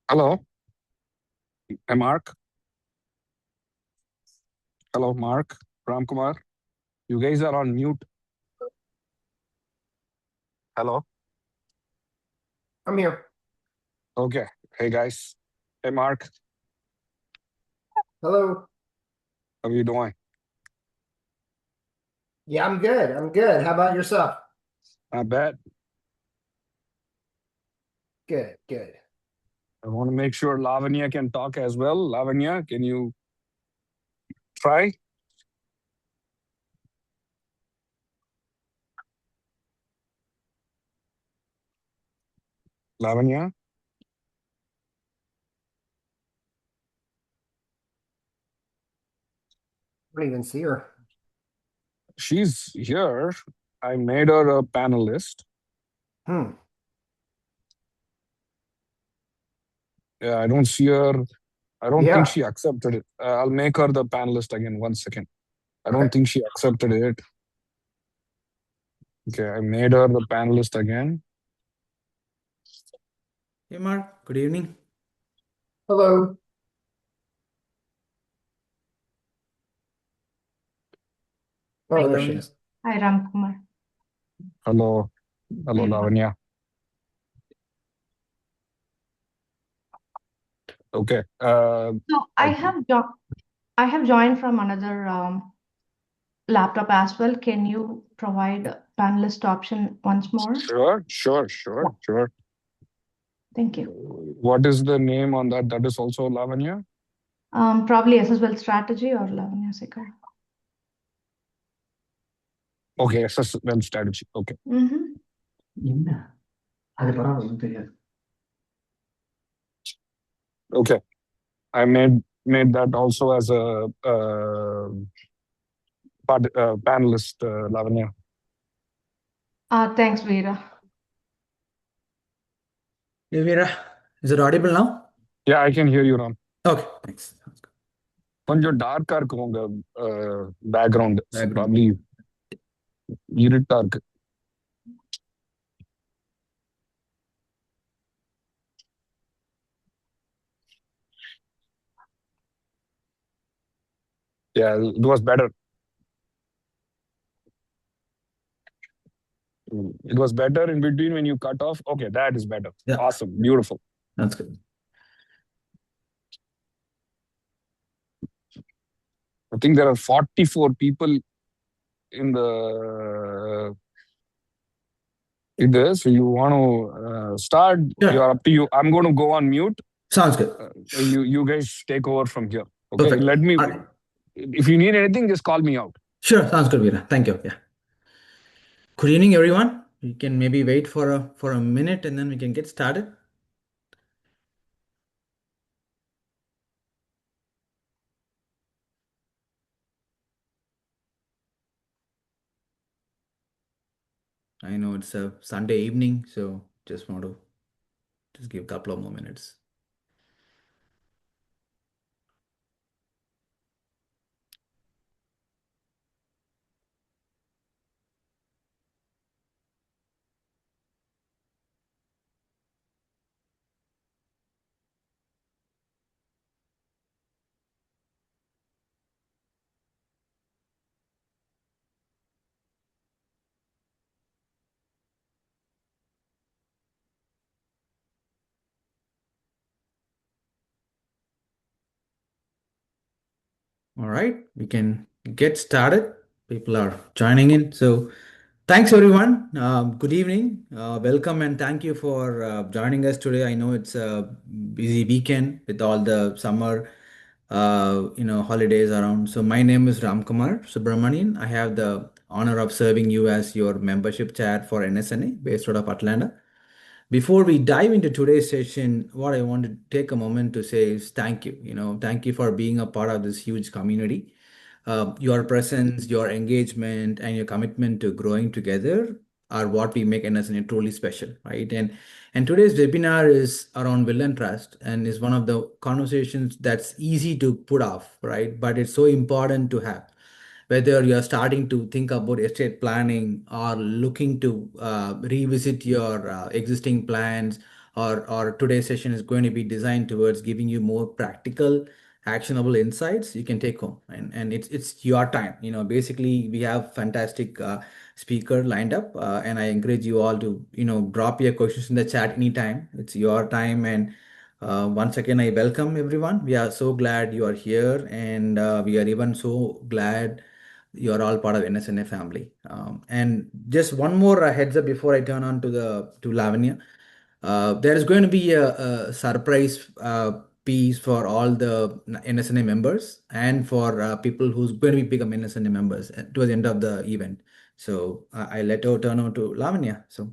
Hello, I'm Mark. Hello, Mark, Ram Kumar. You guys are on mute. Hello. I'm here. Okay. Hey, guys. Hey, Mark. Hello. How are you doing? Yeah, I'm good. I'm good. How about yourself? Not bad. Good, good. I want to make sure Lavanya can talk as well. Lavanya, can you try? Lavanya? I don't even see her. She's here. I made her a panelist. Yeah, I don't see her. I don't think she accepted it. I'll make her the panelist again. 1 second. I don't think she accepted it. Okay, I made her the panelist again. Hey, Mark. Good evening. Hello. Oh, there she is. Hi, Ram Kumar. Hello. Hello, Hey, Lavanya. Okay. So I have joined from another laptop as well. Can you provide a panelist option once more? Sure. Thank you. What is the name on that? That is also Lavanya? Probably SSL strategy or Lavanya Sekar. Okay, SSL strategy. Okay. Okay. I made that also as a panelist, Lavanya. Thanks, Veera. Hey, Veera. Is it audible now? Yeah, I can hear you, Ram. Okay, thanks. Sounds good. கொஞ்சம் டார்க்கா இருக்கு உங்க background probably இருட்டா இருக்கு. Yeah, it was better. It was better in between when you cut off. Okay, that is better. Yeah. Awesome. Beautiful. That's good. I think there are 44 people in this. So you want to start? Yeah. You're up to you. I'm going to go on mute. Sounds good. You guys take over from here. Okay. Perfect. Let me. If you need anything, just call me out. Sure. Sounds good, Veera. Thank you. Yeah. Good evening, everyone. We can maybe wait for a minute and then we can get started. I know it's a Sunday evening, so just want to give a couple of more minutes. All right, we can get started. People are joining in. So thanks, everyone. Good evening. Welcome and thank you for joining us today. I know it's a busy weekend with all the summer holidays around. So my name is Ramkumar Subramanian. I have the honor of serving you as your membership chair for NSNA based out of Atlanta. Before we dive into today's session, what I want to take a moment to say is thank you. Thank you for being a part of this huge community. Your presence, your engagement, and your commitment to growing together are what we make NSNA truly special, right? And today's webinar is around will and trust, and is one of the conversations that's easy to put off, right? But it's so important to have, whether you're starting to think about estate planning or looking to revisit your existing plans, or today's session is going to be designed towards giving you more practical, actionable insights you can take home. And it's your time. Basically, we have fantastic speaker lined up, and I encourage you all to drop your questions in the chat anytime. It's your time. And once again, I welcome everyone. We are so glad you are here, and we are even so glad you're all part of NSNA family. And just one more heads up before I turn on to Lavanya. There is going to be a surprise piece for all the NSNA members and for people who's going to become NSNA members towards the end of the event. So I let her turn on to Lavanya. So.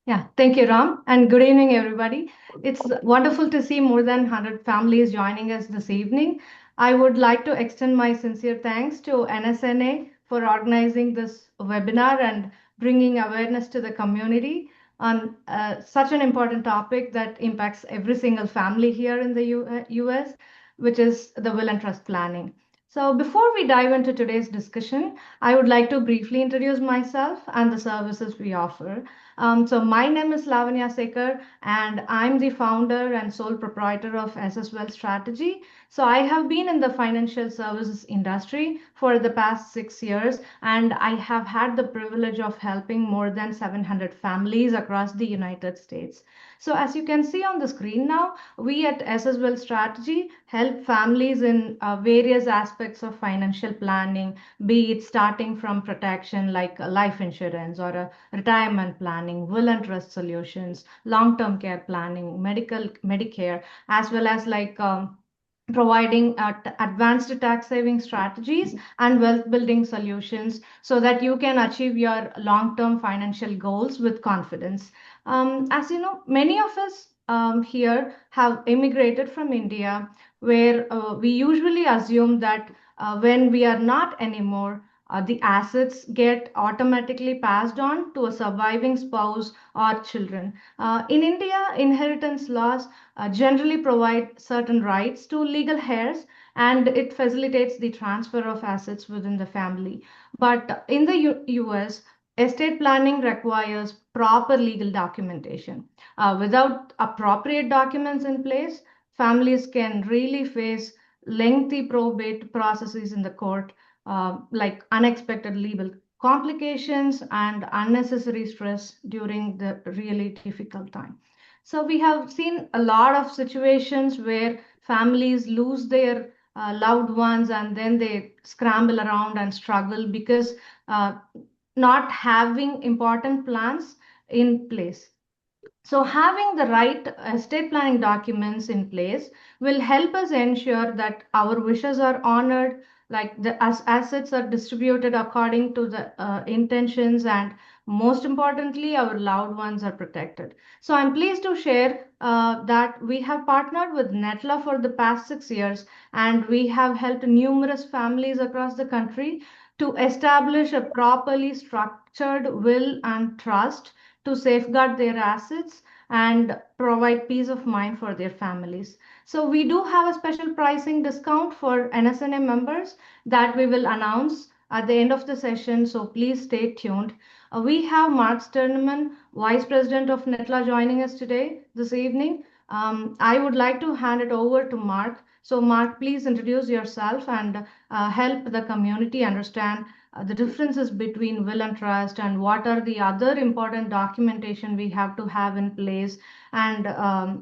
Yeah, thank you, Ram, and good evening, everybody. It's wonderful to see more than 100 families joining us this evening. I would like to extend my sincere thanks to NSNA for organizing this webinar and bringing awareness to the community on such an important topic that impacts every single family here in the US, which is the will and trust planning. So before we dive into today's discussion, I would like to briefly introduce myself and the services we offer. So my name is Lavanya Sekar, and I'm the founder and sole proprietor of SS Wealth Strategy. So I have been in the financial services industry for the past 6 years, and I have had the privilege of helping more than 700 families across the United States. So as you can see on the screen now, we at SS Wealth Strategy help families in various aspects of financial planning, be it starting from protection like life insurance or a retirement planning, will and trust solutions, long-term care planning, Medicare, as well as providing advanced tax saving strategies and wealth building solutions so that you can achieve your long-term financial goals with confidence. As you know, many of us here have immigrated from India, where we usually assume that when we are not anymore, the assets get automatically passed on to a surviving spouse or children. In India, inheritance laws generally provide certain rights to legal heirs, and it facilitates the transfer of assets within the family. But in the US, estate planning requires proper legal documentation. Without appropriate documents in place, families can really face lengthy probate processes in the court, like unexpected legal complications and unnecessary stress during the really difficult time. So we have seen a lot of situations where families lose their loved ones and then they scramble around and struggle because uh, not having important plans in place. So having the right estate planning documents in place will help us ensure that our wishes are honored, like the assets are distributed according to the intentions, and most importantly, our loved ones are protected. So I'm pleased to share that we have partnered with Netla for the past 6 years, and we have helped numerous families across the country to establish a properly structured will and trust to safeguard their assets and provide peace of mind for their families. So we do have a special pricing discount for NSNA members that we will announce at the end of the session, so please stay tuned. We have Mark Sterneman, Vice President of Netla, joining us today, this evening. I would like to hand it over to Mark. So Mark, please introduce yourself and help the community understand the differences between will and trust and what are the other important documentation we have to have in place, and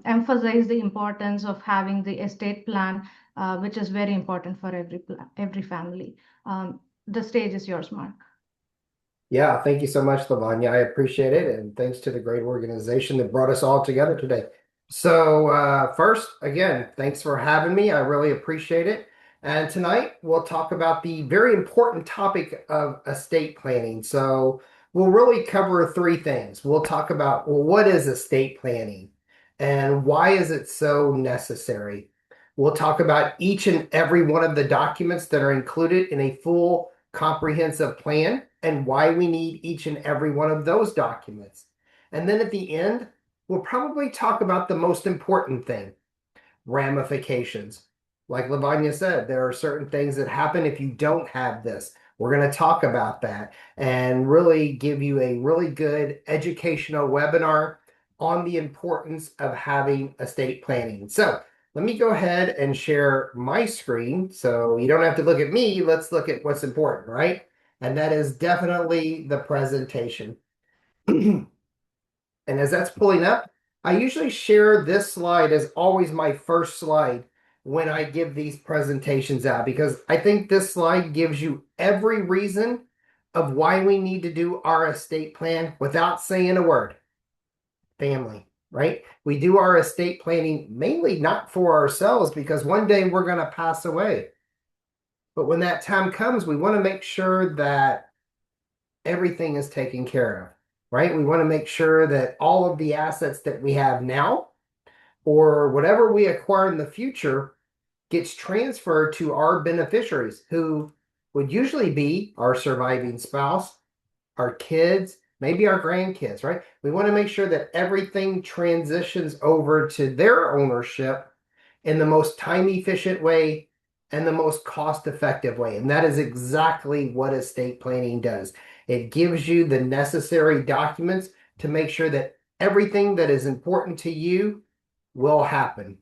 emphasize the importance of having the estate plan, which is very important for every family. The stage is yours, Mark. Yeah, thank you so much, Lavanya. I appreciate it. And thanks to the great organization that brought us all together today. So first, again, thanks for having me. I really appreciate it. And tonight we'll talk about the very important topic of estate planning. So we'll really cover three things. We'll talk about, well, what is estate planning and why is it so necessary? We'll talk about each and every one of the documents that are included in a full comprehensive plan and why we need each and every one of those documents. And then at the end, we'll probably talk about the most important thing, ramifications. Like Lavanya said, there are certain things that happen if you don't have this. We're going to talk about that and really give you a really good educational webinar on the importance of having estate planning. So let me go ahead and share my screen. So you don't have to look at me. Let's look at what's important, right? And that is definitely the presentation. And as that's pulling up, I usually share this slide as always my first slide when I give these presentations out, because I think this slide gives you every reason of why we need to do our estate plan without saying a word. Family, right? We do our estate planning mainly not for ourselves because one day we're going to pass away. But when that time comes, we want to make sure that everything is taken care of. Right? We want to make sure that all of the assets that we have now or whatever we acquire in the future gets transferred to our beneficiaries, who would usually be our surviving spouse, our kids, maybe our grandkids, right? We want to make sure that everything transitions over to their ownership in the most time efficient way and the most cost effective way. And that is exactly what estate planning does. It gives you the necessary documents to make sure that everything that is important to you will happen.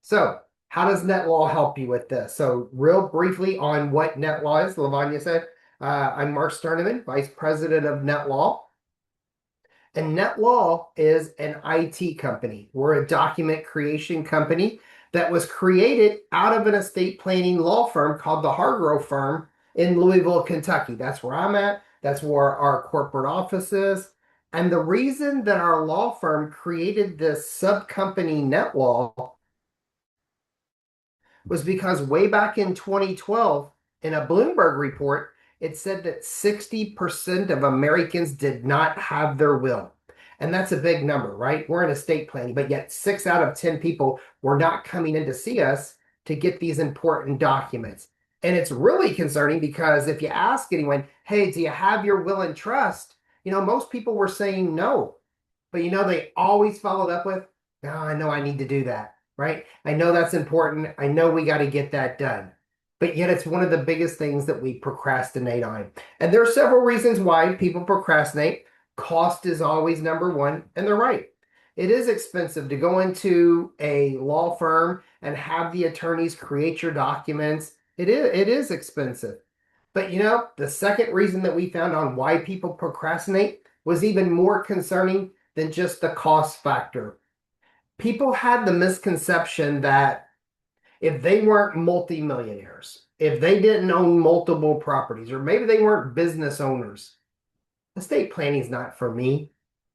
So how does net law help you with this? So real briefly on what net law is, Lavanya said, I'm Mark Sterneman, Vice President of Net Law. And Net Law is an IT company. We're a document creation company that was created out of an estate planning law firm called the Hargrove Firm in Louisville, Kentucky. That's where I'm at. That's where our corporate office is. And the reason that our law firm created this sub-company Net Law was because way back in 2012, in a Bloomberg report, it said that 60% of Americans did not have their will. And that's a big number, right? We're in estate planning, but yet 6 out of 10 people were not coming in to see us to get these important documents. And it's really concerning because if you ask anyone, hey, do you have your will and trust? Most people were saying no. But they always followed up with, no, I know I need to do that, right? I know that's important. I know we got to get that done. But yet it's one of the biggest things that we procrastinate on. And there are several reasons why people procrastinate. Cost is always number one, and they're right. It is expensive to go into a law firm and have the attorneys create your documents. It is expensive. But the second reason that we found on why people procrastinate was even more concerning than just the cost factor. People had the misconception that if they weren't multimillionaires, if they didn't own multiple properties, or maybe they weren't business owners, estate planning is not for me.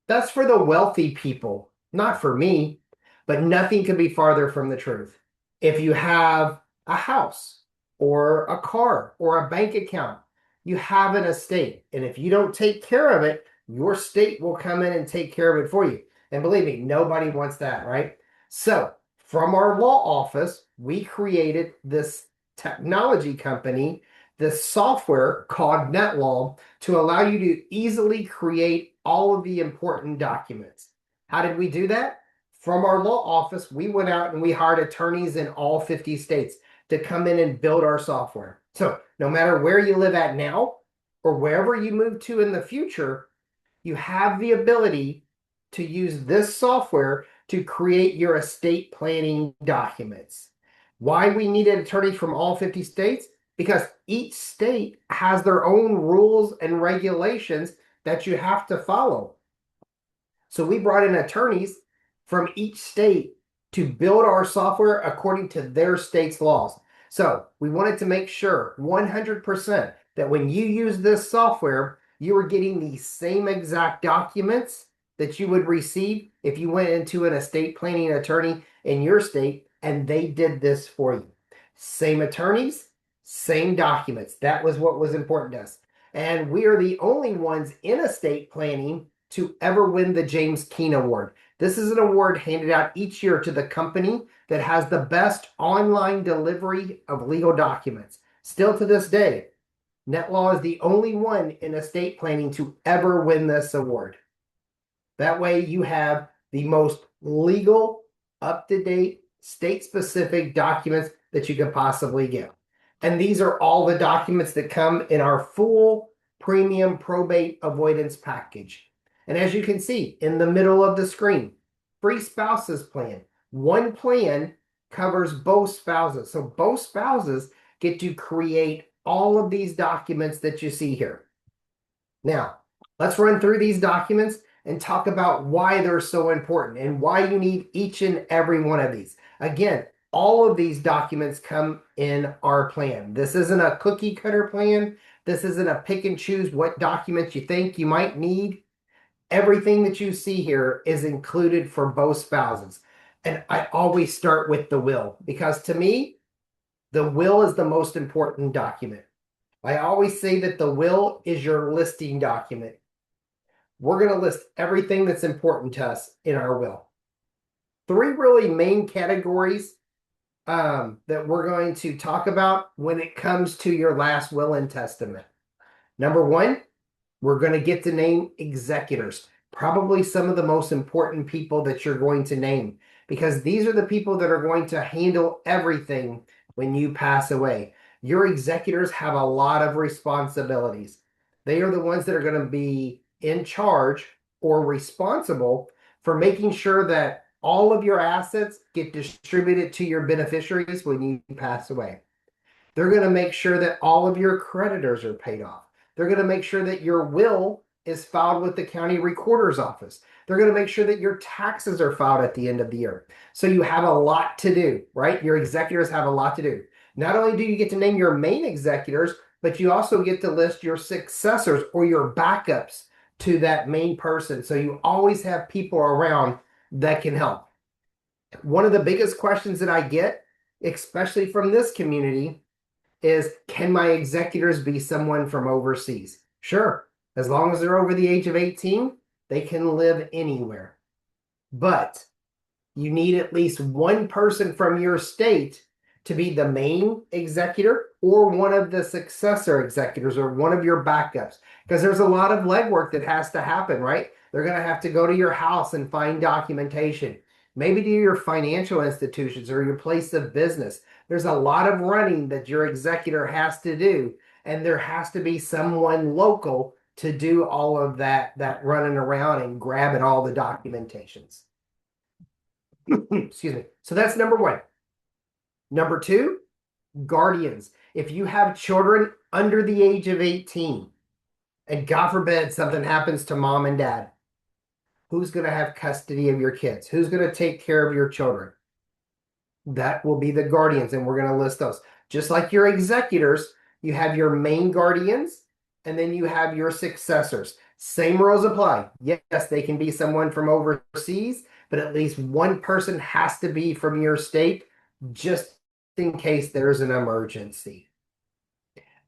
That's for the wealthy people, not for me. But nothing could be farther from the truth. If you have a house or a car or a bank account, you have an estate. And if you don't take care of it, your state will come in and take care of it for you. And believe me, nobody wants that, right? So from our law office, we created this technology company, this software called NetLaw, to allow you to easily create all of the important documents. How did we do that? From our law office, we went out and we hired attorneys in all 50 states to come in and build our software. So no matter where you live at now or wherever you move to in the future, you have the ability to use this software to create your estate planning documents. Why we needed attorneys from all 50 states? Because each state has their own rules and regulations that you have to follow. So we brought in attorneys from each state to build our software according to their state's laws. So we wanted to make sure 100% that when you use this software, you are getting the same exact documents that you would receive if you went into an estate planning attorney in your state and they did this for you. Same attorneys, same documents. That was what was important to us. And we are the only ones in estate planning to ever win the James Keene Award. This is an award handed out each year to the company that has the best online delivery of legal documents. Still to this day, NetLaw is the only one in estate planning to ever win this award. That way you have the most legal, up-to-date, state-specific documents that you could possibly get. And these are all the documents that come in our full premium probate avoidance package. And as you can see in the middle of the screen, free spouses plan. One plan covers both spouses. So both spouses get to create all of these documents that you see here. Now, let's run through these documents and talk about why they're so important and why you need each and every one of these. Again, all of these documents come in our plan. This isn't a cookie cutter plan. This isn't a pick and choose what documents you think you might need. Everything that you see here is included for both spouses. And I always start with the will, because to me, the will is the most important document. I always say that the will is your listing document. We're going to list everything that's important to us in our will. Three really main categories that we're going to talk about when it comes to your last will and testament. Number one, we're going to get to name executors, probably some of the most important people that you're going to name, because these are the people that are going to handle everything when you pass away. Your executors have a lot of responsibilities. They are the ones that are going to be in charge or responsible for making sure that all of your assets get distributed to your beneficiaries when you pass away. They're going to make sure that all of your creditors are paid off. They're going to make sure that your will is filed with the county recorder's office. They're going to make sure that your taxes are filed at the end of the year. So you have a lot to do, right? Your executors have a lot to do. Not only do you get to name your main executors, but you also get to list your successors or your backups to that main person. So you always have people around that can help. One of the biggest questions that I get, especially from this community, is, can my executors be someone from overseas? Sure. As long as they're over the age of 18, they can live anywhere. But you need at least one person from your state to be the main executor or one of the successor executors or one of your backups. Because there's a lot of legwork that has to happen, right? They're going to have to go to your house and find documentation. Maybe to your financial institutions or your place of business. There's a lot of running that your executor has to do, and there has to be someone local to do all of that running around and grabbing all the documentations. Excuse me. So that's number one. Number two, guardians. If you have children under the age of 18, and God forbid something happens to mom and dad, who's going to have custody of your kids? Who's going to take care of your children? That will be the guardians, and we're going to list those. Just like your executors, you have your main guardians, and then you have your successors. Same rules apply. Yes, they can be someone from overseas, but at least one person has to be from your state, just in case there's an emergency.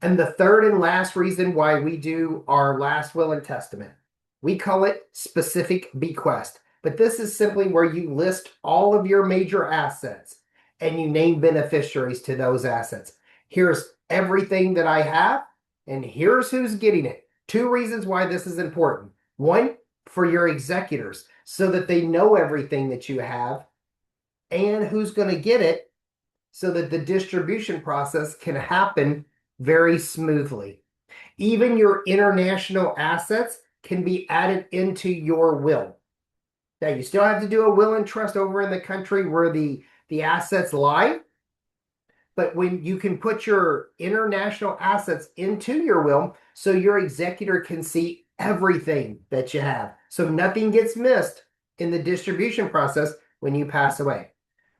And the third and last reason why we do our last will and testament, we call it specific bequest. But this is simply where you list all of your major assets and you name beneficiaries to those assets. Here's everything that I have, and here's who's getting it. Two reasons why this is important. One, for your executors, so that they know everything that you have and who's going to get it, so that the distribution process can happen very smoothly. Even your international assets can be added into your will. Now, you still have to do a will and trust over in the country where the assets lie, but when you can put your international assets into your will, so your executor can see everything that you have. So nothing gets missed in the distribution process when you pass away.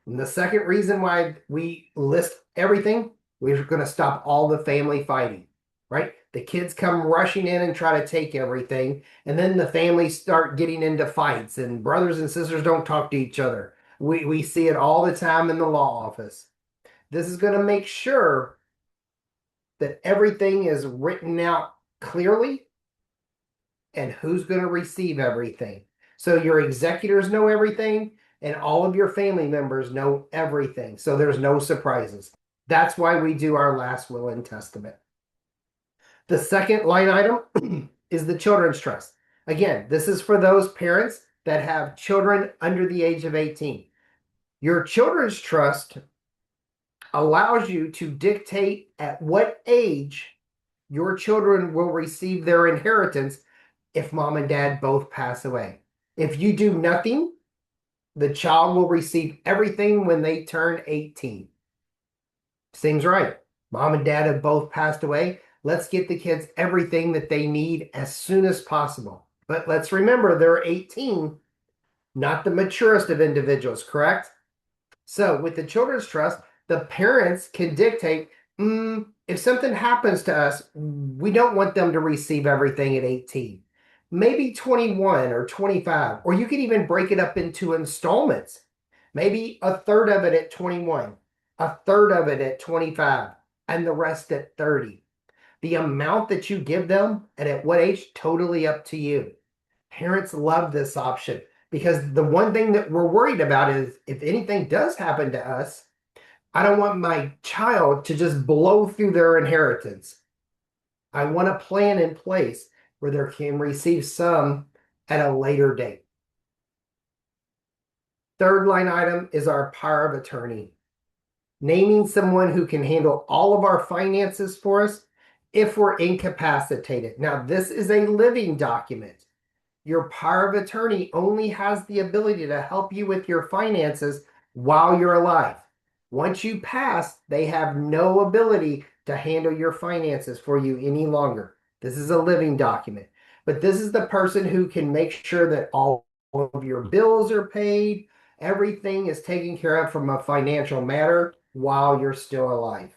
And the second reason why we list everything, we're going to stop all the family fighting. right? The kids come rushing in and try to take everything, and then the families start getting into fights, and brothers and sisters don't talk to each other. We see it all the time in the law office. This is going to make sure that everything is written out clearly and who's going to receive everything. So your executors know everything, and all of your family members know everything. So there's no surprises. That's why we do our last will and testament. The second line item is the children's trust. Again, this is for those parents that have children under the age of 18. Your children's trust allows you to dictate at what age your children will receive their inheritance if mom and dad both pass away. If you do nothing, the child will receive everything when they turn 18. Seems right. Mom and dad have both passed away. Let's get the kids everything that they need as soon as possible. But let's remember, they're 18, not the maturest of individuals, correct? So with the children's trust, the parents can dictate, if something happens to us, we don't want them to receive everything at 18. Maybe 21 or 25, or you could even break it up into installments. Maybe a third of it at 21, a third of it at 25, and the rest at 30. The amount that you give them and at what age, totally up to you. Parents love this option because the one thing that we're worried about is if anything does happen to us, I don't want my child to just blow through their inheritance. I want a plan in place where they can receive some at a later date. Third line item is our power of attorney. Naming someone who can handle all of our finances for us if we're incapacitated. Now, this is a living document. Your power of attorney only has the ability to help you with your finances while you're alive. Once you pass, they have no ability to handle your finances for you any longer. This is a living document. But this is the person who can make sure that all of your bills are paid, everything is taken care of from a financial matter while you're still alive.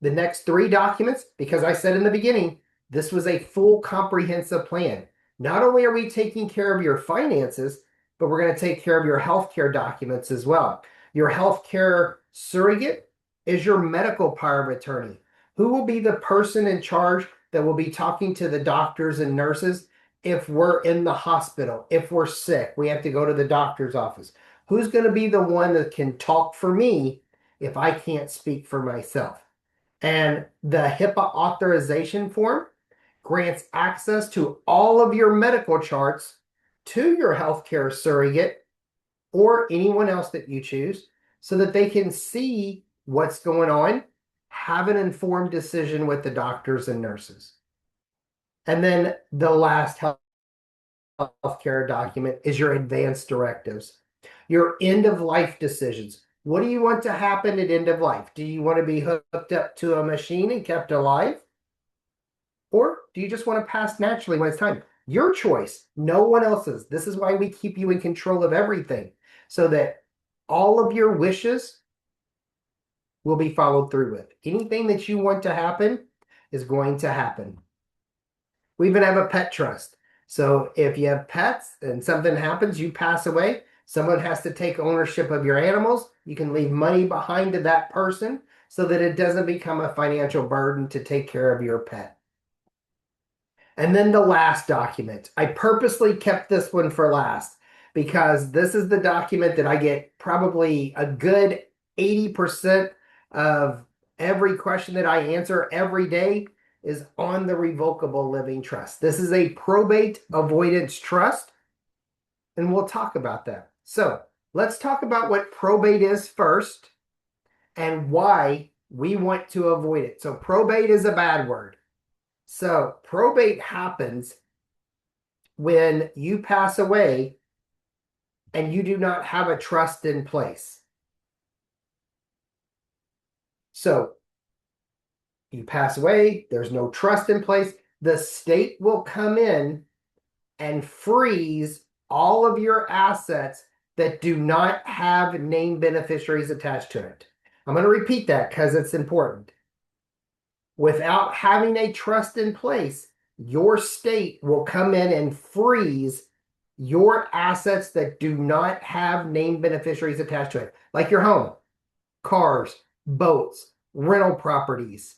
The next three documents, because I said in the beginning, this was a full comprehensive plan. Not only are we taking care of your finances, but we're going to take care of your healthcare documents as well. Your healthcare surrogate is your medical power of attorney. Who will be the person in charge that will be talking to the doctors and nurses if we're in the hospital, if we're sick, we have to go to the doctor's office? Who's going to be the one that can talk for me if I can't speak for myself? And the HIPAA authorization form grants access to all of your medical charts to your healthcare surrogate or anyone else that you choose so that they can see what's going on, have an informed decision with the doctors and nurses. And then the last healthcare document is your advanced directives, your end of life decisions. What do you want to happen at end of life? Do you want to be hooked up to a machine and kept alive? Or do you just want to pass naturally when it's time? Your choice, no one else's. This is why we keep you in control of everything, so that all of your wishes will be followed through with. Anything that you want to happen is going to happen. We even have a pet trust. So if you have pets and something happens, you pass away, someone has to take ownership of your animals. You can leave money behind to that person so that it doesn't become a financial burden to take care of your pet. And then the last document. I purposely kept this one for last because this is the document that I get probably a good 80% of every question that I answer every day is on the revocable living trust. This is a probate avoidance trust, and we'll talk about that. So let's talk about what probate is first and why we want to avoid it. So probate is a bad word. So probate happens when you pass away and you do not have a trust in place. So you pass away, there's no trust in place. The state will come in and freeze all of your assets that do not have named beneficiaries attached to it. I'm going to repeat that because it's important. Without having a trust in place, your state will come in and freeze your assets that do not have named beneficiaries attached to it, like your home, cars, boats, rental properties,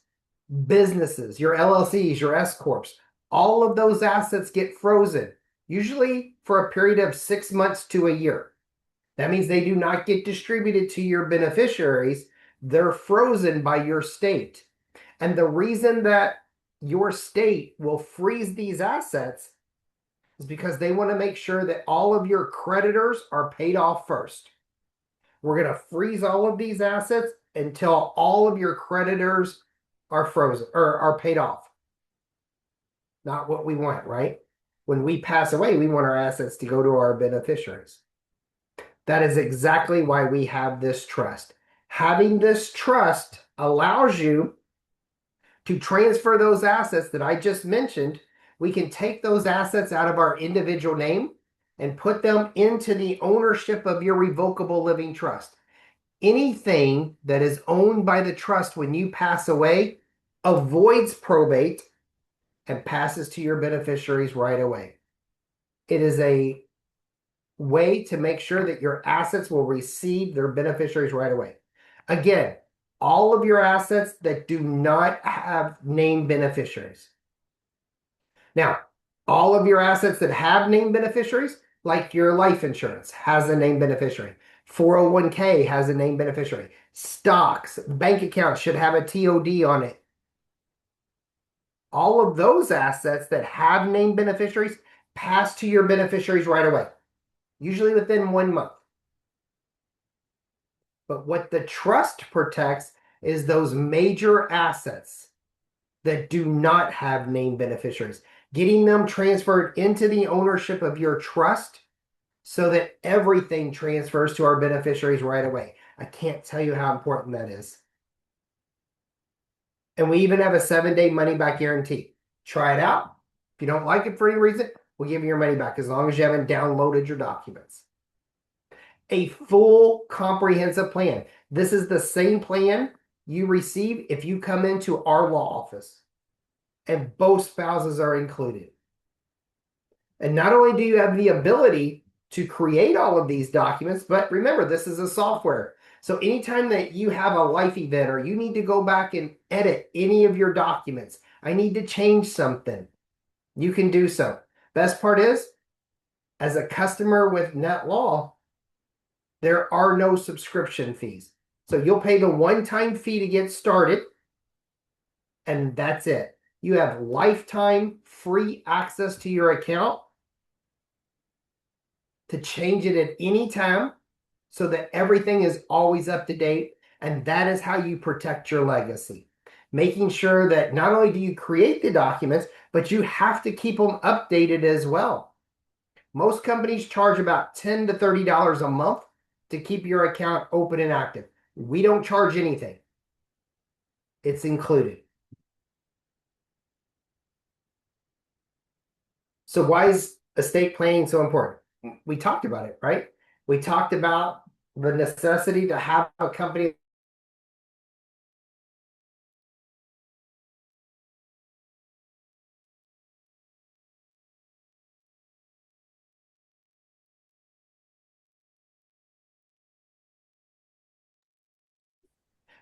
businesses, your LLCs, your S Corps. All of those assets get frozen, usually for a period of 6 months to a year. That means they do not get distributed to your beneficiaries. They're frozen by your state. And the reason that your state will freeze these assets is because they want to make sure that all of your creditors are paid off first. We're going to freeze all of these assets until all of your creditors are frozen or are paid off. Not what we want, right? When we pass away, we want our assets to go to our beneficiaries. That is exactly why we have this trust. Having this trust allows you to transfer those assets that I just mentioned. We can take those assets out of our individual name and put them into the ownership of your revocable living trust. Anything that is owned by the trust when you pass away avoids probate and passes to your beneficiaries right away. It is a way to make sure that your assets will receive their beneficiaries right away. Again, all of your assets that do not have named beneficiaries. Now, all of your assets that have named beneficiaries, like your life insurance has a named beneficiary, 401k has a named beneficiary, stocks, bank accounts should have a TOD on it. All of those assets that have named beneficiaries pass to your beneficiaries right away, usually within 1 month. But what the trust protects is those major assets that do not have named beneficiaries, getting them transferred into the ownership of your trust so that everything transfers to our beneficiaries right away. I can't tell you how important that is. And we even have a 7-day money-back guarantee. Try it out. If you don't like it for any reason, we'll give you your money back as long as you haven't downloaded your documents. A full comprehensive plan. This is the same plan you receive if you come into our law office, and both spouses are included. And not only do you have the ability to create all of these documents, but remember, this is a software. So anytime that you have a life event or you need to go back and edit any of your documents, I need to change something, you can do so. Best part is, as a customer with NetLaw, there are no subscription fees. So you'll pay the one-time fee to get started, and that's it. You have lifetime free access to your account to change it at any time so that everything is always up to date. And that is how you protect your legacy. Making sure that not only do you create the documents, but you have to keep them updated as well. Most companies charge about $10 to $30 a month to keep your account open and active. We don't charge anything. It's included. So why is estate planning so important? We talked about it, right? We talked about the necessity to have a company.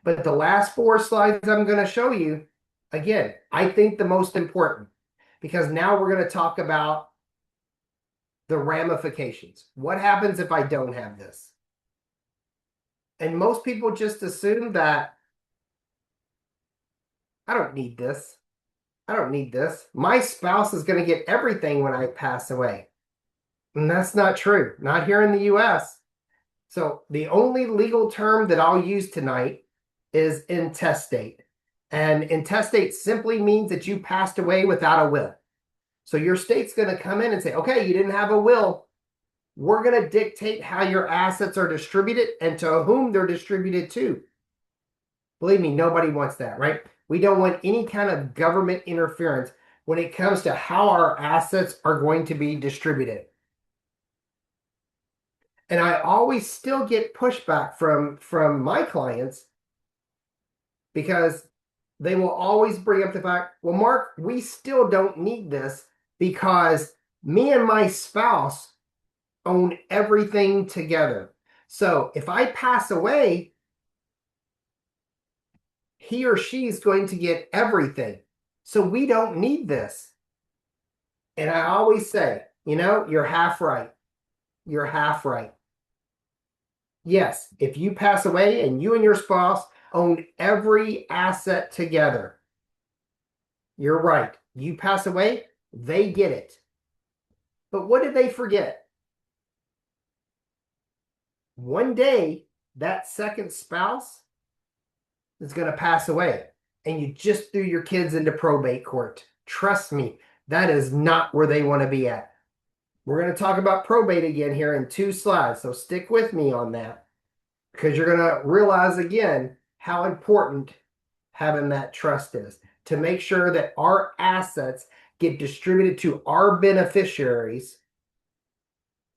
But the last 4 slides I'm going to show you, again, I think the most important, because now we're going to talk about the ramifications. What happens if I don't have this? And most people just assume that I don't need this. I don't need this. My spouse is going to get everything when I pass away. And that's not true. Not here in the US. So the only legal term that I'll use tonight is intestate. And intestate simply means that you passed away without a will. So your state's going to come in and say, okay, you didn't have a will. We're going to dictate how your assets are distributed and to whom they're distributed to. Believe me, nobody wants that, right? We don't want any kind of government interference when it comes to how our assets are going to be distributed. And I always still get pushback from my clients because they will always bring up the fact, well, Mark, we still don't need this because me and my spouse own everything together. So if I pass away, he or she is going to get everything. So we don't need this. And I always say, you're half right. You're half right. Yes, if you pass away and you and your spouse own every asset together, you're right. You pass away, they get it. But what did they forget? One day, that second spouse is going to pass away, and you just threw your kids into probate court. Trust me, that is not where they want to be at. We're going to talk about probate again here in 2 slides, so stick with me on that, because you're going to realize again how important having that trust is to make sure that our assets get distributed to our beneficiaries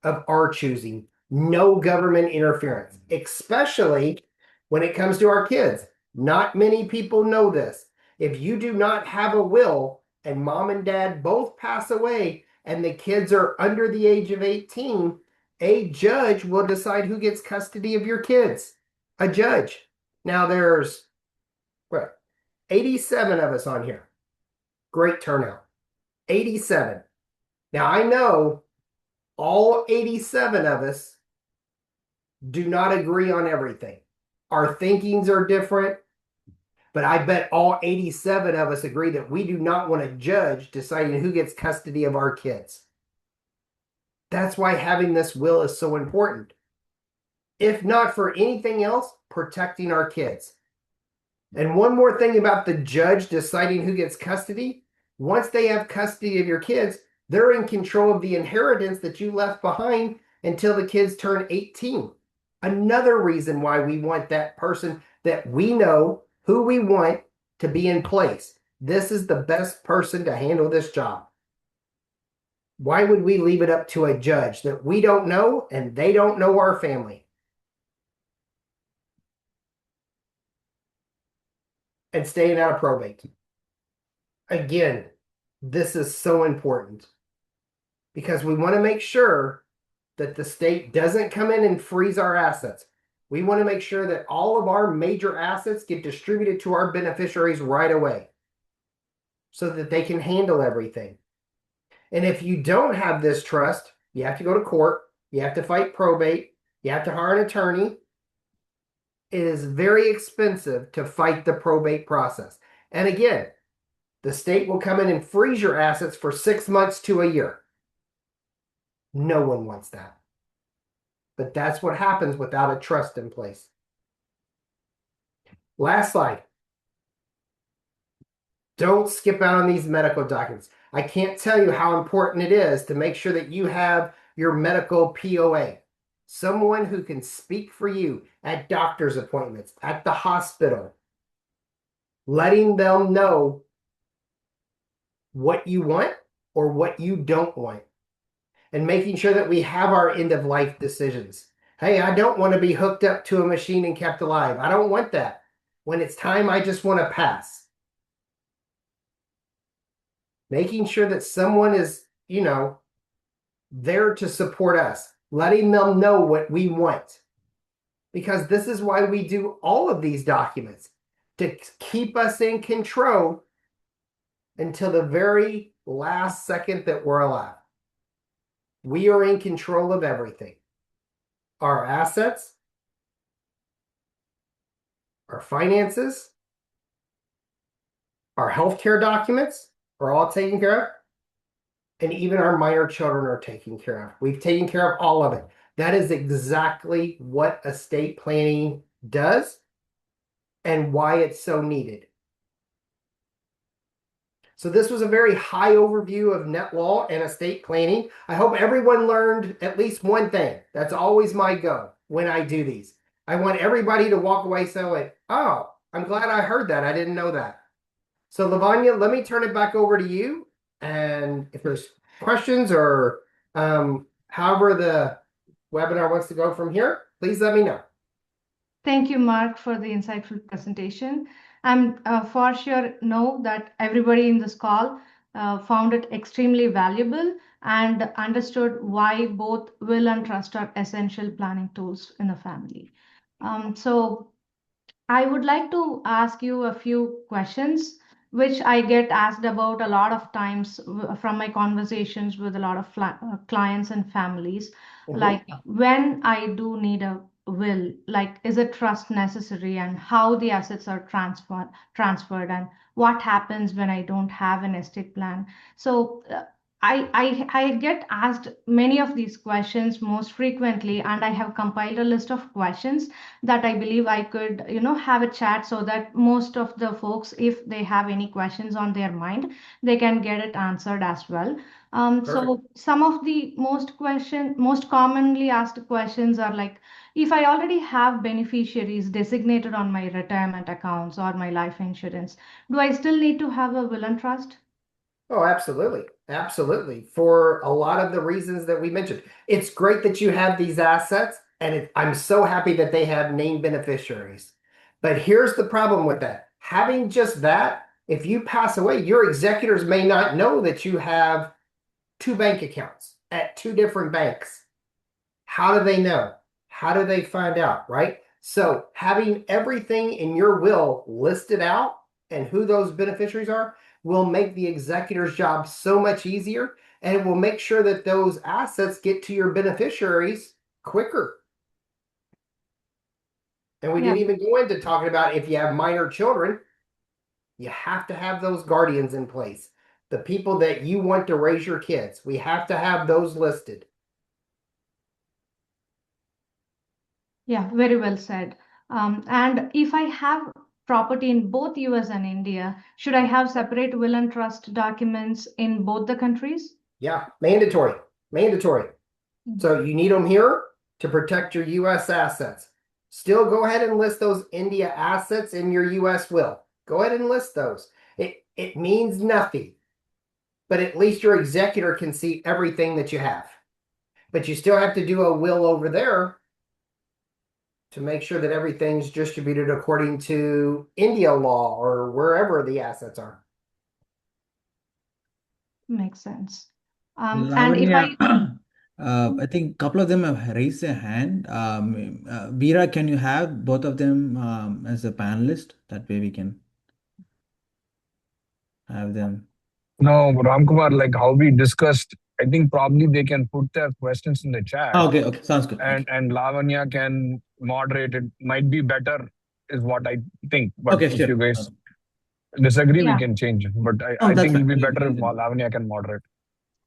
of our choosing. No government interference, especially when it comes to our kids. Not many people know this. If you do not have a will and mom and dad both pass away and the kids are under the age of 18, a judge will decide who gets custody of your kids. A judge. Now there's 87 of us on here. Great turnout. 87. Now I know all 87 of us do not agree on everything. Our thinkings are different, but I bet all 87 of us agree that we do not want a judge deciding who gets custody of our kids. That's why having this will is so important. If not for anything else, protecting our kids. And one more thing about the judge deciding who gets custody. Once they have custody of your kids, they're in control of the inheritance that you left behind until the kids turn 18. Another reason why we want that person that we know who we want to be in place. This is the best person to handle this job. Why would we leave it up to a judge that we don't know and they don't know our family? And staying out of probate. Again, this is so important because we want to make sure that the state doesn't come in and freeze our assets. We want to make sure that all of our major assets get distributed to our beneficiaries right away so that they can handle everything. And if you don't have this trust, you have to go to court, you have to fight probate, you have to hire an attorney. It is very expensive to fight the probate process. And again, the state will come in and freeze your assets for 6 months to a year. No one wants that. But that's what happens without a trust in place. Last slide. Don't skip out on these medical documents. I can't tell you how important it is to make sure that you have your medical POA. Someone who can speak for you at doctor's appointments, at the hospital, letting them know what you want or what you don't want, and making sure that we have our end-of-life decisions. Hey, I don't want to be hooked up to a machine and kept alive. I don't want that. When it's time, I just want to pass. Making sure that someone is, there to support us, letting them know what we want. Because this is why we do all of these documents, to keep us in control until the very last second that we're alive. We are in control of everything. Our assets, our finances, our healthcare documents are all taken care of. And even our minor children are taken care of. We've taken care of all of it. That is exactly what estate planning does and why it's so needed. So this was a very high overview of net law and estate planning. I hope everyone learned at least one thing. That's always my goal when I do these. I want everybody to walk away saying, oh, I'm glad I heard that. I didn't know that. So Lavanya, let me turn it back over to you. And if there's questions or however the webinar wants to go from here, please let me know. Thank you, Mark, for the insightful presentation. I'm for sure know that everybody in this call found it extremely valuable and understood why both will and trust are essential planning tools in a family. So I would like to ask you a few questions, which I get asked about a lot of times from my conversations with a lot of clients and families. Like, when I do need a will, like, is a trust necessary, and how the assets are transferred, and what happens when I don't have an estate plan? So, I get asked many of these questions most frequently, and I have compiled a list of questions that I believe I could, have a chat so that most of the folks, if they have any questions on their mind, they can get it answered as well. So some of the most commonly asked questions are like, if I already have beneficiaries designated on my retirement accounts or my life insurance, do I still need to have a will and trust? Oh, absolutely. Absolutely. For a lot of the reasons that we mentioned. It's great that you have these assets, and I'm so happy that they have named beneficiaries. But here's the problem with that. Having just that, if you pass away, your executors may not know that you have two bank accounts at two different banks. How do they know? How do they find out, right? So having everything in your will listed out and who those beneficiaries are will make the executor's job so much easier, and it will make sure that those assets get to your beneficiaries quicker. And we didn't even go into talking about if you have minor children, you have to have those guardians in place. The people that you want to raise your kids, we have to have those listed. Yeah, very well said. And if I have property in both US and India, should I have separate will and trust documents in both the countries? Yeah, mandatory. Mandatory. So you need them here to protect your US assets. Still go ahead and list those India assets in your US will. Go ahead and list those. It means nothing, but at least your executor can see everything that you have. But you still have to do a will over there to make sure that everything's distributed according to India law or wherever the assets are. Makes sense. And if I think a couple of them have raised their hand. Veera, can you have both of them as a panelist? That way we can have them. No, Ramkumar, like how we discussed, I think probably they can put their questions in the chat. Okay, sounds good. And Lavanya can moderate it. Might be better, is what I think. But Okay, if sure. you guys disagree, we can change it. But I think it'll be better if Lavanya can moderate.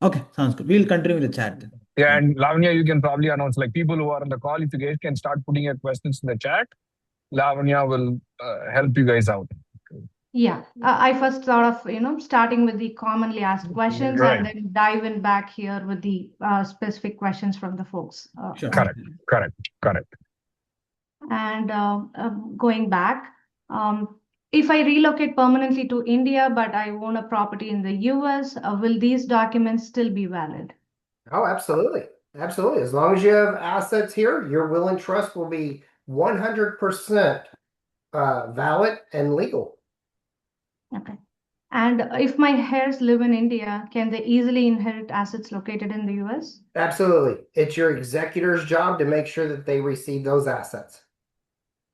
Okay, sounds good. We'll continue with the chat then. Yeah, and Lavanya, you can probably announce, like, people who are on the call, if you guys can start putting your questions in the chat, Lavanya will help you guys out. Yeah, I first thought of, starting with the commonly asked questions and then dive in back here with the specific questions from the folks. Sure. Correct. And going back, if I relocate permanently to India, but I own a property in the US, will these documents still be valid? Oh, absolutely. Absolutely. As long as you have assets here, your will and trust will be 100% valid and legal. Okay. And if my heirs live in India, can they easily inherit assets located in the US? Absolutely. It's your executor's job to make sure that they receive those assets.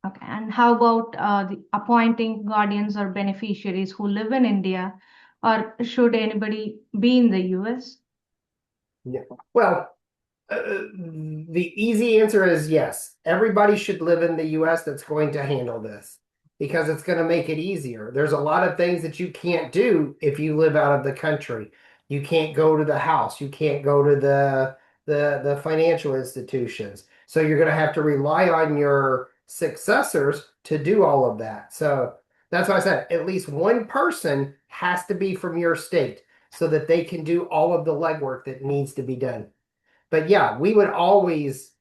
Okay. And how about the appointing guardians or beneficiaries who live in India, or should anybody be in the US? Yeah. Well, the easy answer is yes. Everybody should live in the US that's going to handle this, because it's going to make it easier. There's a lot of things that you can't do if you live out of the country. You can't go to the house. You can't go to the financial institutions. So you're going to have to rely on your successors to do all of that. So that's why I said at least one person has to be from your state so that they can do all of the legwork that needs to be done. But yeah, we would always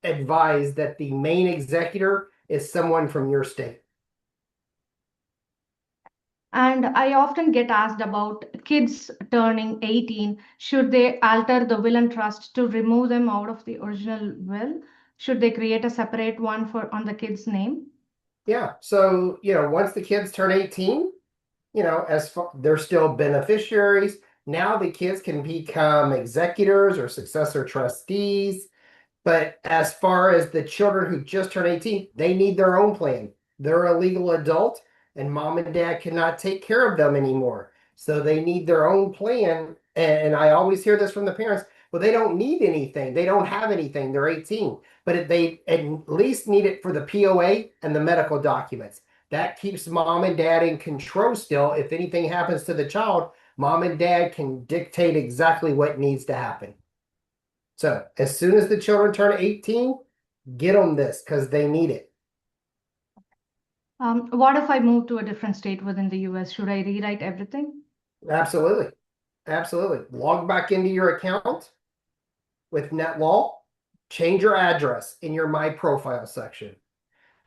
advise that the main executor is someone from your state. And I often get asked about kids turning 18. Should they alter the will and trust to remove them out of the original will? Should they create a separate one on the kid's name? Yeah. So, once the kids turn 18, they're still beneficiaries. Now the kids can become executors or successor trustees. But as far as the children who just turned 18, they need their own plan. They're a legal adult, and mom and dad cannot take care of them anymore. So they need their own plan. And I always hear this from the parents. Well, they don't need anything. They don't have anything. They're 18. But they at least need it for the POA and the medical documents. That keeps mom and dad in control still. If anything happens to the child, mom and dad can dictate exactly what needs to happen. So as soon as the children turn 18, get them this because they need it. What if I move to a different state within the US? Should I rewrite everything? Absolutely. Absolutely. Log back into your account with NetLaw, change your address in your My Profile section.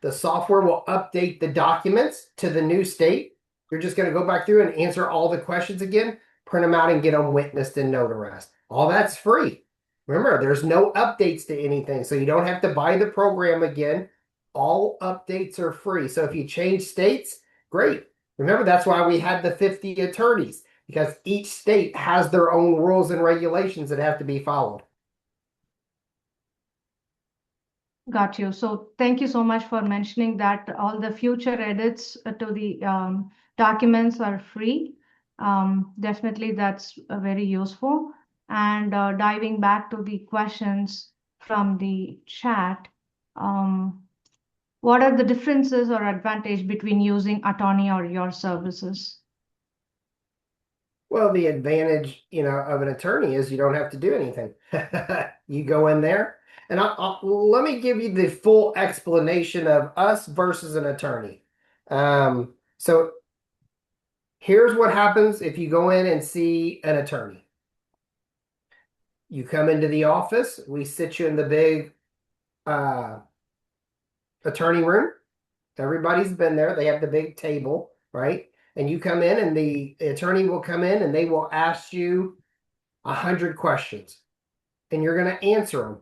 The software will update the documents to the new state. You're just going to go back through and answer all the questions again, print them out and get them witnessed and notarized. All that's free. Remember, there's no updates to anything, so you don't have to buy the program again. All updates are free. So if you change states, great. Remember, that's why we had the 50 attorneys, because each state has their own rules and regulations that have to be followed. Got you. So thank you so much for mentioning that all the future edits to the documents are free. Definitely that's very useful. And diving back to the questions from the chat, what are the differences or advantage between using attorney or your services? Well, the advantage, of an attorney is you don't have to do anything. You go in there, and let me give you the full explanation of us versus an attorney. So here's what happens if you go in and see an attorney. You come into the office, we sit you in the big attorney room. Everybody's been there. They have the big table, right? And you come in, and the attorney will come in, and they will ask you 100 questions, and you're going to answer them.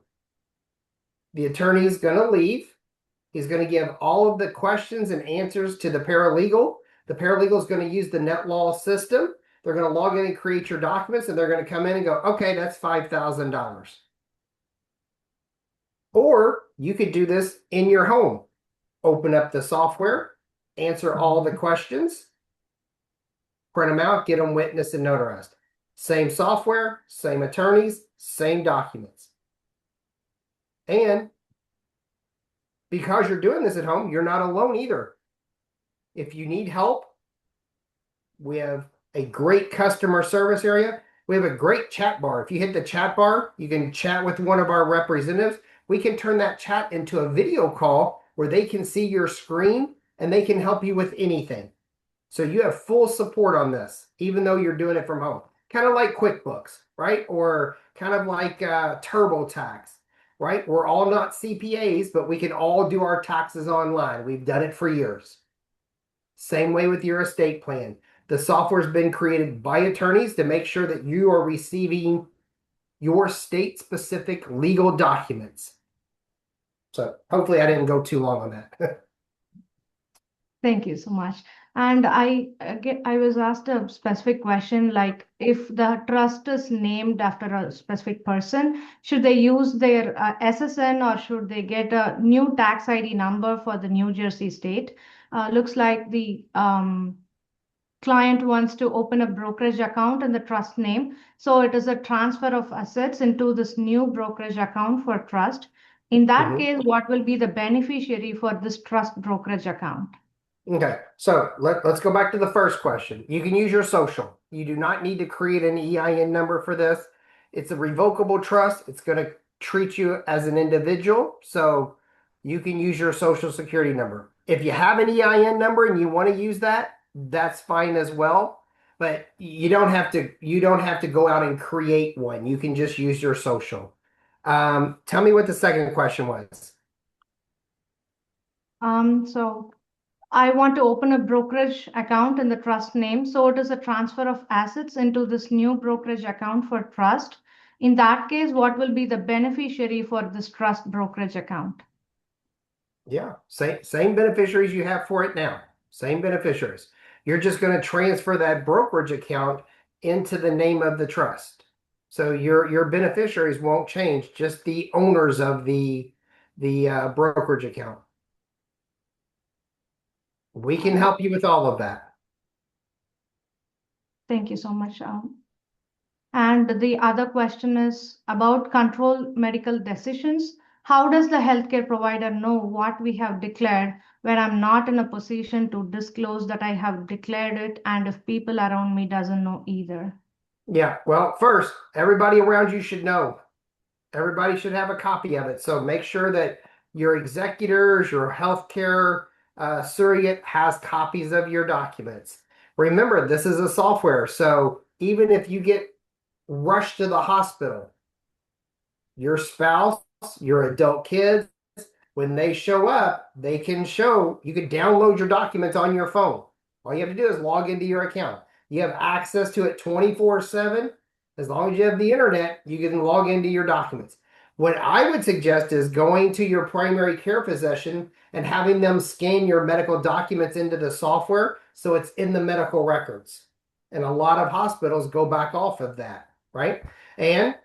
The attorney's going to leave. He's going to give all of the questions and answers to the paralegal. The paralegal is going to use the NetLaw system. They're going to log in and create your documents, and they're going to come in and go, okay, that's $5,000. Or you could do this in your home. Open up the software, answer all the questions, print them out, get them witnessed and notarized. Same software, same attorneys, same documents. And because you're doing this at home, you're not alone either. If you need help, we have a great customer service area. We have a great chat bar. If you hit the chat bar, you can chat with one of our representatives. We can turn that chat into a video call where they can see your screen and they can help you with anything. So you have full support on this, even though you're doing it from home. Kind of like QuickBooks, right? Or kind of like TurboTax, right? We're all not CPAs, but we can all do our taxes online. We've done it for years. Same way with your estate plan. The software's been created by attorneys to make sure that you are receiving your state-specific legal documents. So hopefully I didn't go too long on that. Thank you so much. And I was asked a specific question, like if the trust is named after a specific person, should they use their SSN or should they get a new tax ID number for the New Jersey state? Looks like the client wants to open a brokerage account in the trust name. So it is a transfer of assets into this new brokerage account for trust. In that case, what will be the beneficiary for this trust brokerage account? Okay, so let's go back to the first question. You can use your social. You do not need to create an EIN number for this. It's a revocable trust. It's going to treat you as an individual, so you can use your social security number. If you have an EIN number and you want to use that, that's fine as well. But you don't have to go out and create one. You can just use your social. Tell me what the second question was. So I want to open a brokerage account in the trust name. So it is a transfer of assets into this new brokerage account for trust. In that case, what will be the beneficiary for this trust brokerage account? Yeah, same beneficiaries you have for it now. Same beneficiaries. You're just going to transfer that brokerage account into the name of the trust. So your beneficiaries won't change, just the owners of the brokerage account. We can help you with all of that. Thank you so much. And the other question is about control medical decisions. How does the healthcare provider know what we have declared when I'm not in a position to disclose that I have declared it, and if people around me doesn't know either? Yeah, well, first, everybody around you should know. Everybody should have a copy of it. So make sure that your executors, your healthcare surrogate has copies of your documents. Remember, this is a software. So even if you get rushed to the hospital, your spouse, your adult kids, when they show up, you can download your documents on your phone. All you have to do is log into your account. You have access to it 24/7. As long as you have the internet, you can log into your documents. What I would suggest is going to your primary care physician and having them scan your medical documents into the software so it's in the medical records. And a lot of hospitals go back off of that, right? And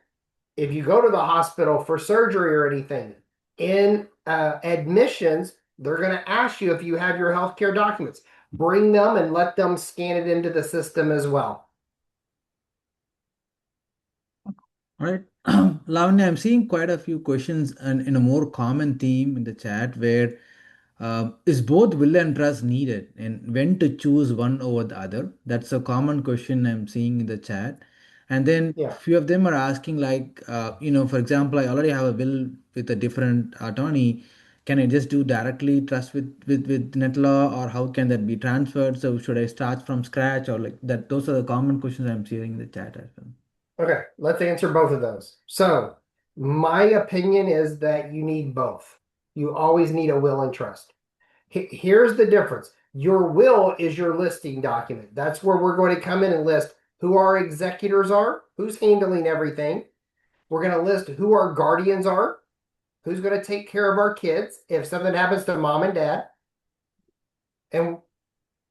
if you go to the hospital for surgery or anything, in admissions, they're going to ask you if you have your healthcare documents. Bring them and let them scan it into the system as well. All right. Lavanya, I'm seeing quite a few questions and in a more common theme in the chat where is both will and trust needed and when to choose one over the other? That's a common question I'm seeing in the chat. And then Yeah. few of them are asking like, for example, I already have a will with a different attorney. Can I just do directly trust with NetLaw, or how can that be transferred? So should I start from scratch or like that? Those are the common questions I'm seeing in the chat as well. Okay, let's answer both of those. So, my opinion is that you need both. You always need a will and trust. Here's the difference. Your will is your listing document. That's where we're going to come in and list who our executors are, who's handling everything. We're going to list who our guardians are, who's going to take care of our kids if something happens to mom and dad. And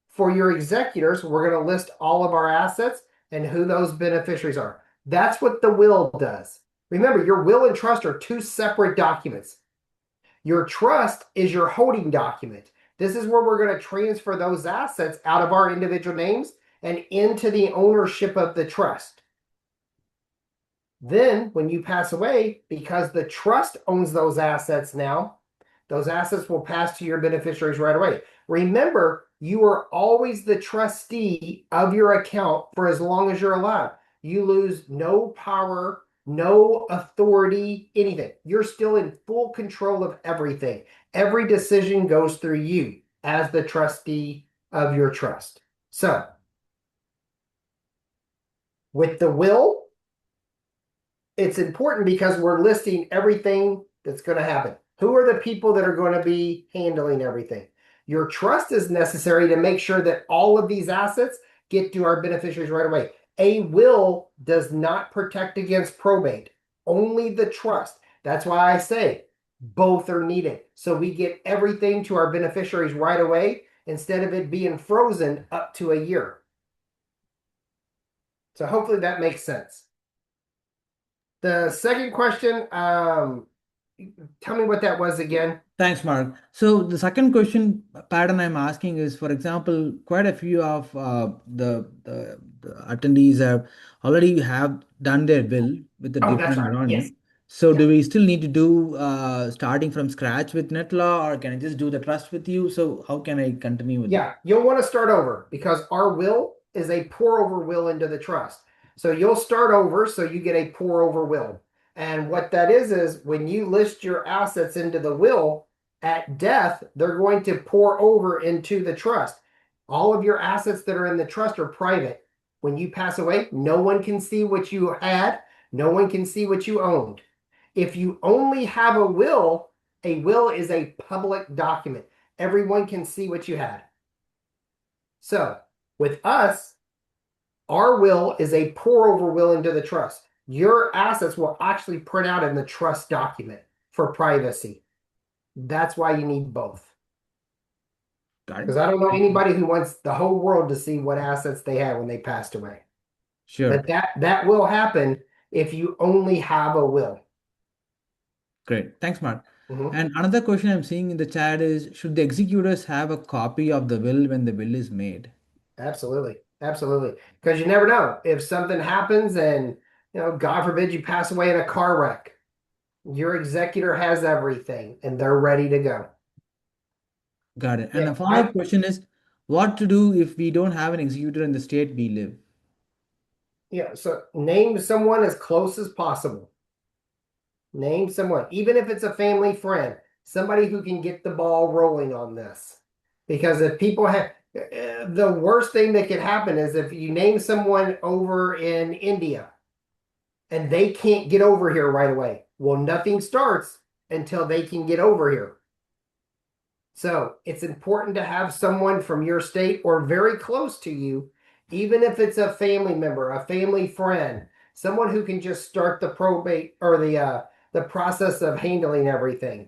for your executors, we're going to list all of our assets and who those beneficiaries are. That's what the will does. Remember, your will and trust are two separate documents. Your trust is your holding document. This is where we're going to transfer those assets out of our individual names and into the ownership of the trust. Then, when you pass away, because the trust owns those assets now, those assets will pass to your beneficiaries right away. Remember, you are always the trustee of your account for as long as you're alive. You lose no power, no authority, anything. You're still in full control of everything. Every decision goes through you as the trustee of your trust. So, with the will, it's important because we're listing everything that's going to happen. Who are the people that are going to be handling everything? Your trust is necessary to make sure that all of these assets get to our beneficiaries right away. A will does not protect against probate, only the trust. That's why I say both are needed. So we get everything to our beneficiaries right away instead of it being frozen up to a year. So hopefully that makes sense. The second question, tell me what that was again. Thanks, Mark. So the second question pattern I'm asking is, for example, quite a few of the attendees have done their will with a Oh, that's different right. Yes. attorney. So Yeah. do we still need to do starting from scratch with NetLaw, or can I just do the trust with you? So how can I continue with Yeah, that? you'll want to start over because our will is a pour over will into the trust. So you'll start over so you get a pour over will. And what that is when you list your assets into the will at death, they're going to pour over into the trust. All of your assets that are in the trust are private. When you pass away, no one can see what you had, no one can see what you owned. If you only have a will is a public document. Everyone can see what you had. So with us, our will is a pour over will into the trust. Your assets will actually print out in the trust document for privacy. That's why you need both. Got Because it. I don't know anybody who wants the whole world to see what assets they had when they passed away. Sure. But that will happen if you only have a will. Great. Thanks, Mark. Mhm. And another question I'm seeing in the chat is, should the executors have a copy of the will when the will is made? Absolutely. Absolutely. Because you never know if something happens and, God forbid you pass away in a car wreck. Your executor has everything and they're ready to go. Got it. And Yeah, a follow-up question is, what to do if we don't have an executor in the state we live? so name someone as close as possible. Name someone, even if it's a family friend, somebody who can get the ball rolling on this. Because if people have the worst thing that could happen is if you name someone over in India and they can't get over here right away. Well, nothing starts until they can get over here. So it's important to have someone from your state or very close to you, even if it's a family member, a family friend, someone who can just start the probate or the process of handling everything.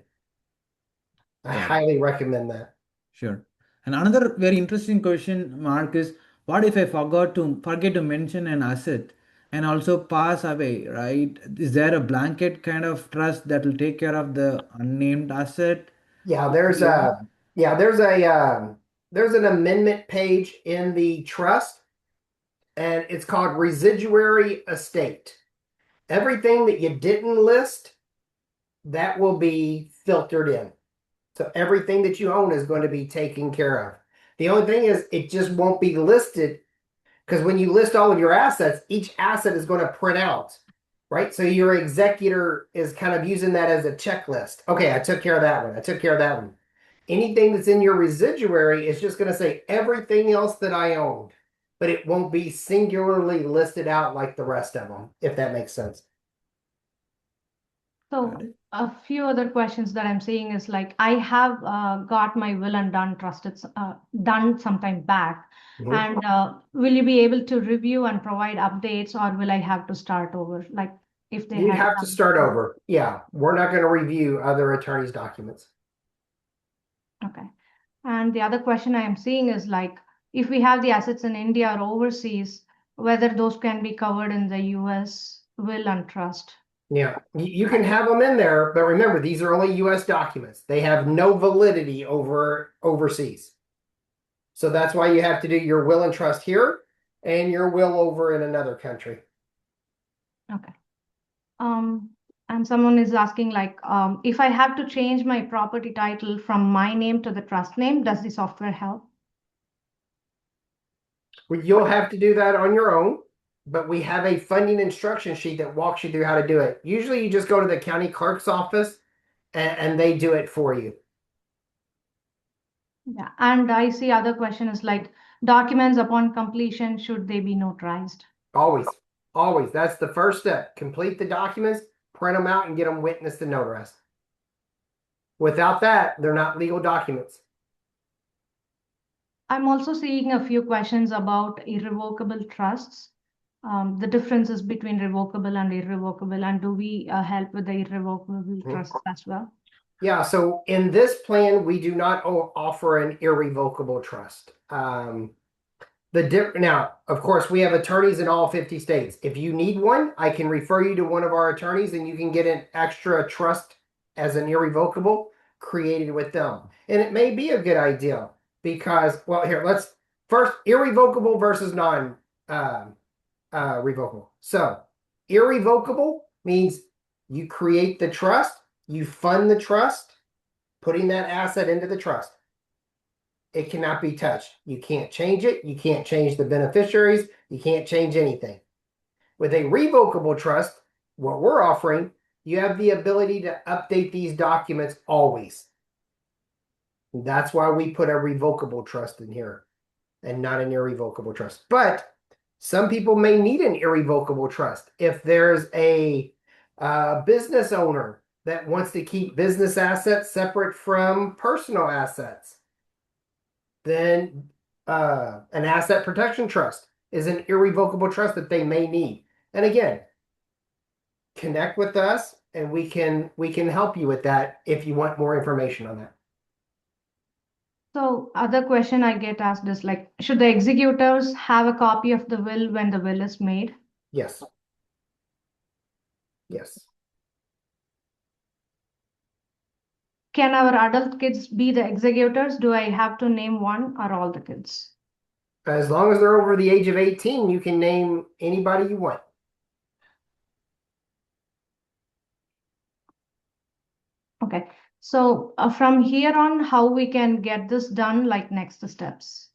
I Got it. highly recommend that. Sure. And another very interesting question, Mark, is what if I forget to mention an asset and also pass away, right? Is there a blanket kind of trust that will take care of the unnamed asset? Yeah, there's an amendment page in the trust, and it's called residuary estate. Everything that you didn't list, that will be filtered in. So everything that you own is going to be taken care of. The only thing is it just won't be listed because when you list all of your assets, each asset is going to print out, right? So your executor is kind of using that as a checklist. Okay, I took care of that one. I took care of that one. Anything that's in your residuary is just going to say everything else that I owned, but it won't be singularly listed out like the rest of them, if that makes sense. So a few other questions that I'm seeing is like, I have got my will and done sometime back. Mhm. And will you be able to review and provide updates, or will I have to start over? Like if they You'd had have to start over. Yeah, we're not going to review other attorneys' documents. Okay. And the other question I am seeing is like, if we have the assets in India or overseas, whether those can be covered in the US will and trust. Yeah, you can have them in there, but remember, these are only U.S. documents. They have no validity over overseas. So that's why you have to do your will and trust here and your will over in another country. Okay. And someone is asking like, if I have to change my property title from my name to the trust name, does the software help? Well, you'll have to do that on your own, but we have a funding instruction sheet that walks you through how to do it. Usually you just go to the county clerk's office and they do it for you. Yeah, and I see other question is like, documents upon completion, should they be notarized? Always, always. That's the first step. Complete the documents, print them out, and get them witnessed and notarized. Without that, they're not legal documents. I'm also seeing a few questions about irrevocable trusts, the differences between revocable and irrevocable, and do we help with the irrevocable trusts as well? Yeah, so in this plan, we do not offer an irrevocable trust. Now, of course, we have attorneys in all 50 states. If you need one, I can refer you to one of our attorneys and you can get an extra trust as an irrevocable created with them. And it may be a good idea because, well, here, let's first irrevocable versus non-revocable. So, irrevocable means you create the trust, you fund the trust, putting that asset into the trust. It cannot be touched. You can't change it. You can't change the beneficiaries. You can't change anything. With a revocable trust, what we're offering, you have the ability to update these documents always. That's why we put a revocable trust in here and not an irrevocable trust. But some people may need an irrevocable trust. If there's a business owner that wants to keep business assets separate from personal assets, then an asset protection trust is an irrevocable trust that they may need. And again, connect with us and we can help you with that if you want more information on that. So other question I get asked is like, should the executors have a copy of the will when the will is made? Yes. Yes. Can our adult kids be the executors? Do I have to name one or all the kids? As long as they're over the age of 18, you can name anybody you want. Okay. So from here on, how we can get this done, like next steps?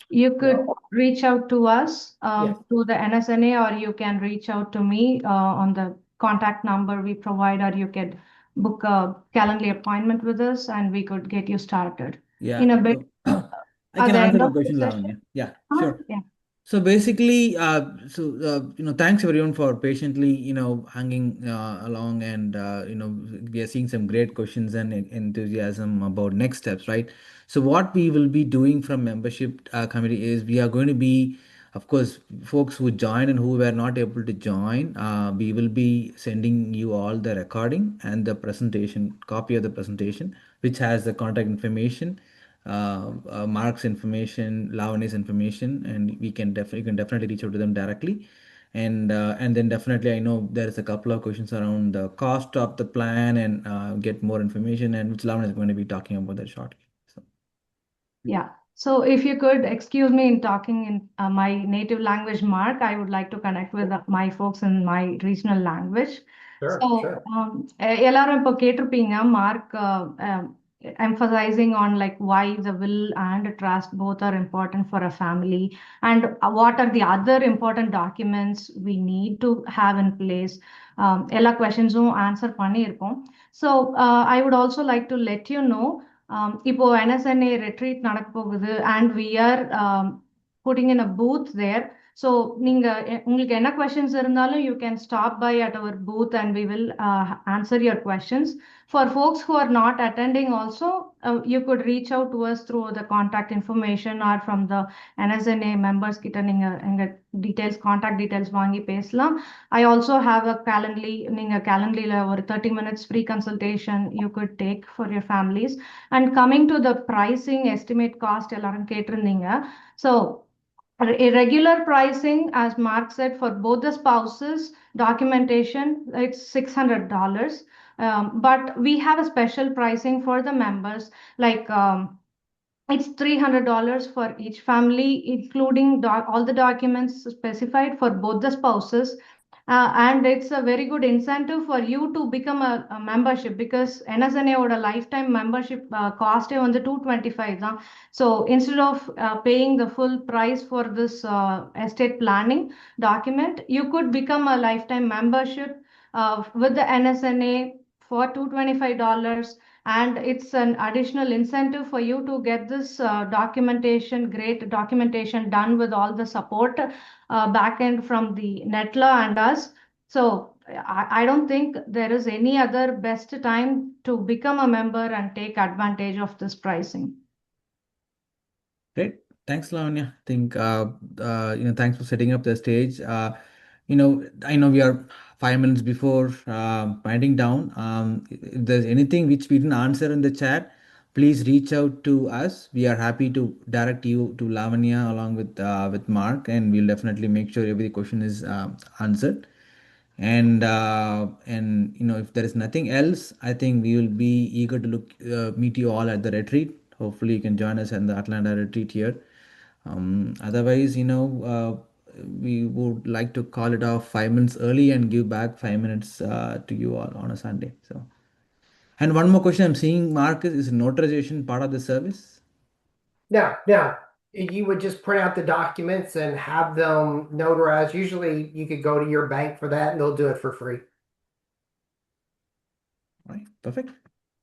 You could reach out to us to the NSNA, or you can reach out to me on the contact number we provide, or you could book a Calendly appointment with us and we could get you started. Yeah. In a bit. I can answer the question, Lavanya. Yeah, sure. Yeah. So basically, thanks everyone for patiently, hanging along, and we are seeing some great questions and enthusiasm about next steps, right? So what we will be doing from membership committee is we are going to be, of course, folks who join and who were not able to join, we will be sending you all the recording and the presentation, copy of the presentation, which has the contact information, Mark's information, Lavani's information, and we can definitely reach out to them directly. And then definitely I know there is a couple of questions around the cost of the plan and get more information, and which Lavani is going to be talking about that shortly. So. Yeah. So if you could excuse me in talking in my native language, Mark, I would like to connect with my folks in my regional language. Sure, So, sure. எல்லாரும் இப்போ கேட்டிருப்பீங்க mark emphasizing on like why the will and trust both are important for a family, and what are the other important documents we need to have in place. எல்லா questions-உம் answer பண்ணியிருக்கோம். So I would also like to let you know இப்போ NSNA retreat நடக்க போகுது and we are putting in a booth there. So நீங்க உங்களுக்கு என்ன questions இருந்தாலும் you can stop by at our booth and we will answer your questions. For folks who are not attending also, you could reach out to us through the contact information or from the NSNA members கிட்ட நீங்க எங்க details, contact details வாங்கி பேசலாம். I also have a Calendly, நீங்க Calendlyல ஒரு 30 minutes free consultation you could take for your families. And coming to the pricing estimate cost, எல்லாரும் கேட்டிருந்தீங்க. So regular pricing, as Mark said, for both the spouses, documentation, it's $600. But we have a special pricing for the members, like it's $300 for each family, including all the documents specified for both the spouses. And it's a very good incentive for you to become a membership, because NSNA oda lifetime membership cost on the 225 தான். So instead of paying the full price for this estate planning document, you could become a lifetime membership with the NSNA for $225, and it's an additional incentive for you to get this great documentation done with all the support back end from the NETLA and us. So I don't think there is any other best time to become a member and take advantage of this pricing. Great. Thanks, Lavanya. I think, thanks for setting up the stage. I know we are 5 minutes before winding down. If there's anything which we didn't answer in the chat, please reach out to us. We are happy to direct you to Lavanya along with Mark, and we'll definitely make sure every question is answered. And if there is nothing else, I think we will be eager to meet you all at the retreat. Hopefully you can join us in the Atlanta retreat here. Otherwise, we would like to call it off 5 minutes early and give back 5 minutes to you all on a Sunday. So, and one more question I'm seeing, Mark, is notarization part of the service? Yeah. You would just print out the documents and have them notarized. Usually you could go to your bank for that and they'll do it for free. Right, perfect.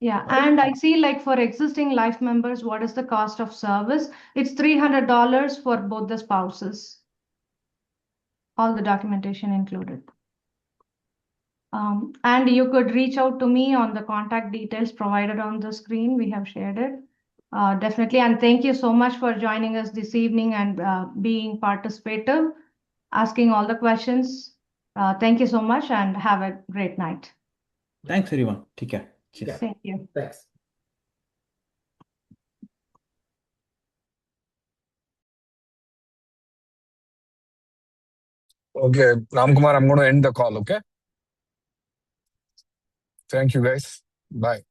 Yeah, and I see like for existing life members, what is the cost of service? It's $300 for both the spouses. All the documentation included. And you could reach out to me on the contact details provided on the screen. We have shared it. Definitely. And thank you so much for joining us this evening and being participative, asking all the questions. Thank you so much and have a great night. Thanks, everyone. Take care. Cheers. Yeah. Thank you. Thanks. Okay, Ramkumar, I'm going to end the call, okay? Thank you, guys. Bye.